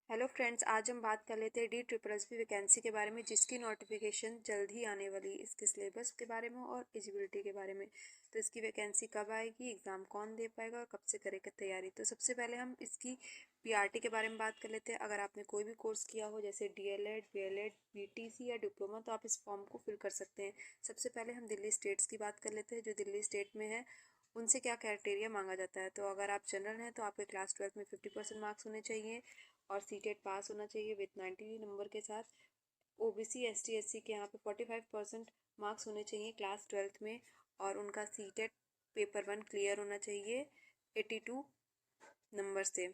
Hello friends, आज हम बात कर लेते हैं DSSS वैकेंसी के बारे में, जिसकी नोटिफिकेशन जल्द ही आने वाली है। इसके सिलेबस के बारे में और एलिजिबिलिटी के बारे में। तो इसकी वैकेंसी कब आएगी, एग्ज़ाम कौन दे पाएगा और कब से करेगा तैयारी। तो सबसे पहले हम इसकी PRT के बारे में बात कर लेते हैं। अगर आपने कोई भी कोर्स किया हो जैसे DLED, BLED, BTC या डिप्लोमा, तो आप इस फॉर्म को फिल कर सकते हैं। सबसे पहले हम दिल्ली स्टेट्स की बात कर लेते हैं। जो दिल्ली स्टेट में है उनसे क्या क्राइटेरिया मांगा जाता है। तो अगर आप जनरल हैं तो आपके क्लास 12 में 50% मार्क्स होने चाहिए और सीटेट पास होना चाहिए विथ 90 नंबर के साथ। OBC ST SC के यहाँ पे 45% मार्क्स होने चाहिए क्लास 12 में और उनका सीटेट पेपर 1 क्लियर होना चाहिए 82 नंबर से।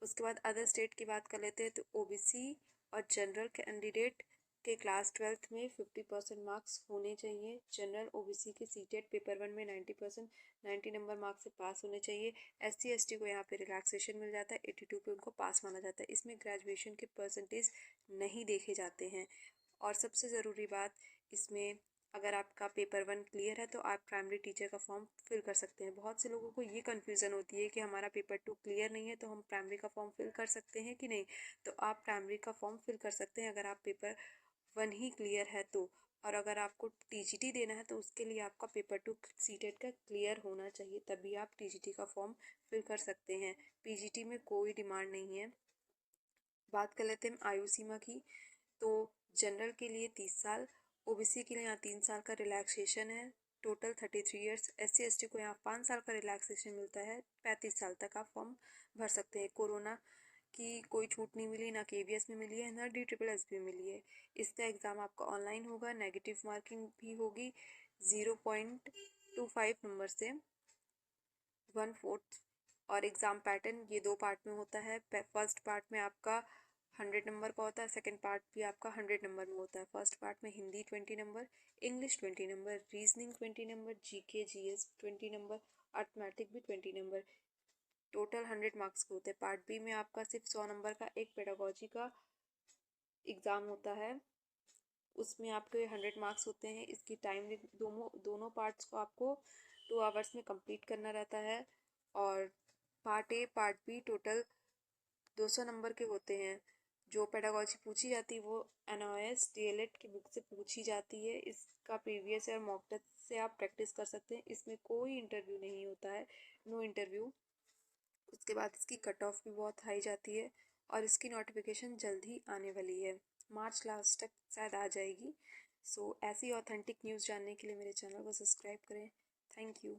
उसके बाद अदर स्टेट की बात कर लेते हैं। तो OBC और जनरल कैंडिडेट के क्लास 12 में 50% मार्क्स होने चाहिए। जनरल OBC के सीटेट पेपर 1 में 90% 90 नंबर मार्क्स से पास होने चाहिए। SC ST को यहाँ पे रिलैक्सेशन मिल जाता है, 82 पे उनको पास माना जाता है। इसमें ग्रेजुएशन के परसेंटेज नहीं देखे जाते हैं। और सबसे ज़रूरी बात इसमें, अगर आपका पेपर 1 क्लियर है तो आप प्राइमरी टीचर का फॉर्म फिल कर सकते हैं। बहुत से लोगों को ये कन्फ्यूज़न होती है कि हमारा पेपर 2 क्लियर नहीं है तो हम प्राइमरी का फॉर्म फिल कर सकते हैं कि नहीं। तो आप प्राइमरी का फॉर्म फिल कर सकते हैं अगर आप पेपर 1 ही क्लियर है तो। और अगर आपको TGT देना है तो उसके लिए आपका पेपर 2 सीटेट का क्लियर होना चाहिए, तभी आप TGT का फॉर्म फिल कर सकते हैं। PGT में कोई डिमांड नहीं है। बात कर लेते हैं आयु सीमा की। तो जनरल के लिए 30 साल, OBC के लिए यहाँ 3 साल का रिलैक्सेशन है, टोटल 33 ईयर्स। SC ST को यहाँ 5 साल का रिलैक्सेशन मिलता है, 35 साल तक आप फॉर्म भर सकते हैं। कोरोना की कोई छूट नहीं मिली, ना KVS में मिली है, ना DSSS में मिली है। इसका एग्ज़ाम आपका ऑनलाइन होगा, नेगेटिव मार्किंग भी होगी 0.25 नंबर से 1/4। और एग्ज़ाम पैटर्न ये 2 पार्ट में होता है। फर्स्ट पार्ट में आपका 100 नंबर का होता है, सेकंड पार्ट भी आपका 100 नंबर में होता है। फर्स्ट पार्ट में Hindi 20 number, English 20 number, reasoning 20 number, GK GS 20 number, arithmetic भी 20 नंबर। टोटल 100 मार्क्स के होते हैं। पार्ट बी में आपका सिर्फ 100 नंबर का एक पेडागोजी का एग्ज़ाम होता है, उसमें आपके 100 मार्क्स होते हैं। इसकी टाइम दोनों पार्ट्स को आपको 2 आवर्स में कंप्लीट करना रहता है। और part A part B total 200 number के होते हैं। जो पेडागोजी पूछी जाती है वो NOS DLED की बुक से पूछी जाती है। इसका प्रीवियस ईयर मॉक टेस्ट से आप प्रैक्टिस कर सकते हैं। इसमें कोई इंटरव्यू नहीं होता है, नो इंटरव्यू। उसके बाद इसकी कट ऑफ भी बहुत हाई जाती है और इसकी नोटिफिकेशन जल्द ही आने वाली है, मार्च लास्ट तक शायद आ जाएगी। सो ऐसी ऑथेंटिक न्यूज़ जानने के लिए मेरे चैनल को सब्सक्राइब करें। Thank you.